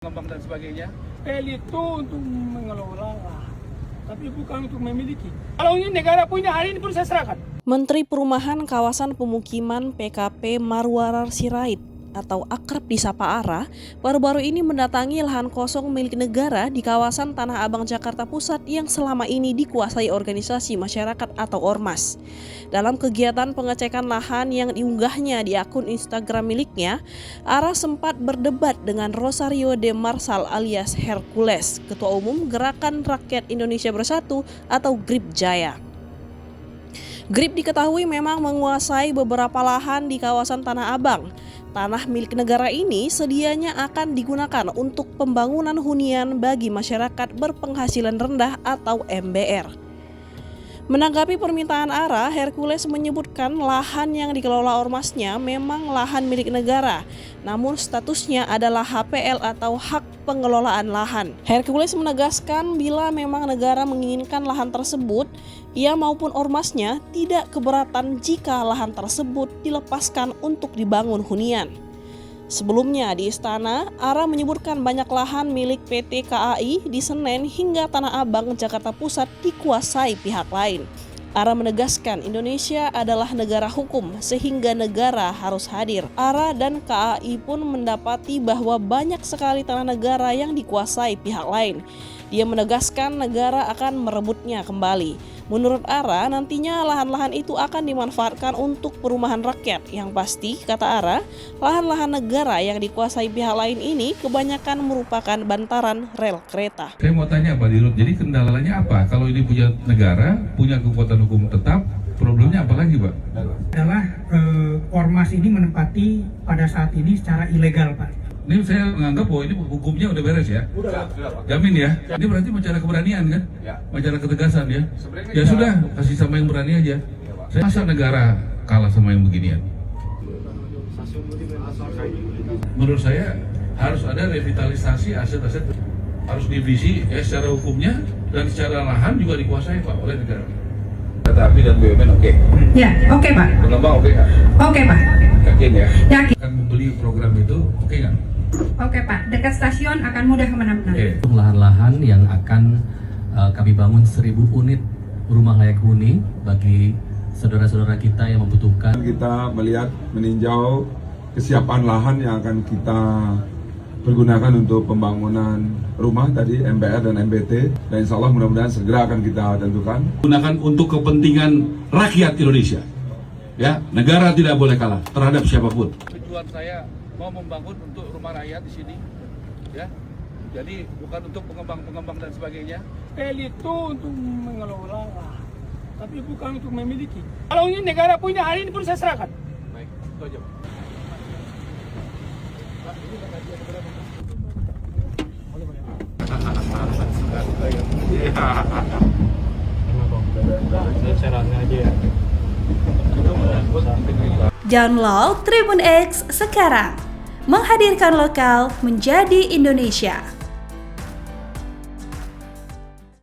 Pengembang dan sebagainya. Elit itu untuk mengelola, tapi bukan untuk memiliki. Kalau ini negara punya, hari ini pun saya serahkan. Menteri Perumahan Kawasan Pemukiman PKP Marwarar Sirait atau akrab disapa Ara, baru-baru ini mendatangi lahan kosong milik negara di kawasan Tanah Abang, Jakarta Pusat yang selama ini dikuasai organisasi masyarakat atau ormas. Dalam kegiatan pengecekan lahan yang diunggahnya di akun Instagram miliknya, Ara sempat berdebat dengan Rosario de Marsal alias Hercules, Ketua Umum Gerakan Rakyat Indonesia Bersatu atau GRIP Jaya. GRIP diketahui memang menguasai beberapa lahan di kawasan Tanah Abang. Tanah milik negara ini sedianya akan digunakan untuk pembangunan hunian bagi masyarakat berpenghasilan rendah atau MBR. Menanggapi permintaan Ara, Hercules menyebutkan lahan yang dikelola ormasnya memang lahan milik negara, namun statusnya adalah HPL atau hak pengelolaan lahan. Hercules menegaskan bila memang negara menginginkan lahan tersebut, ia maupun ormasnya tidak keberatan jika lahan tersebut dilepaskan untuk dibangun hunian. Sebelumnya di Istana, Ara menyebutkan banyak lahan milik PT KAI di Senen hingga Tanah Abang, Jakarta Pusat dikuasai pihak lain. Ara menegaskan Indonesia adalah negara hukum sehingga negara harus hadir. Ara dan KAI pun mendapati bahwa banyak sekali tanah negara yang dikuasai pihak lain. Dia menegaskan negara akan merebutnya kembali. Menurut Ara, nantinya lahan-lahan itu akan dimanfaatkan untuk perumahan rakyat. Yang pasti, kata Ara, lahan-lahan negara yang dikuasai pihak lain ini kebanyakan merupakan bantaran rel kereta. Saya mau tanya Pak Dirut, jadi kendalanya apa? Kalau ini punya negara, punya kekuatan hukum tetap, problemnya apa lagi Pak? Adalah ormas ini menempati pada saat ini secara ilegal Pak. Ini saya menganggap bahwa ini hukumnya udah beres ya? Udah. Jamin ya? Ini berarti masalah keberanian kan? Ya. Masalah ketegasan ya? Ya sudah, kasih sama yang berani aja. Saya masa negara kalah sama yang beginian? Menurut saya harus ada revitalisasi aset-aset, harus divisi ya secara hukumnya dan secara lahan juga dikuasai Pak oleh negara. Kereta api dan BUMN oke? Ya, oke Pak. Pengembang oke nggak? Oke Pak. Yakin ya? Yakin. Akan membeli program itu oke nggak? Oke Pak, dekat stasiun akan mudah kemana-mana. Oke. Lahan-lahan yang akan kami bangun 1000 unit rumah layak huni bagi saudara-saudara kita yang membutuhkan. Kita melihat, meninjau kesiapan lahan yang akan kita pergunakan untuk pembangunan rumah tadi MBR dan MBT, dan insya Allah mudah-mudahan segera akan kita tentukan. Gunakan untuk kepentingan rakyat Indonesia. Ya, negara tidak boleh kalah terhadap siapapun. Tujuan saya mau membangun untuk rumah rakyat di sini, ya. Jadi bukan untuk pengembang dan sebagainya. Elit itu untuk mengelola, tapi bukan untuk memiliki. Kalau ini negara punya, hari ini pun saya serahkan. Baik, itu aja. Download Tribun X sekarang, menghadirkan lokal menjadi Indonesia.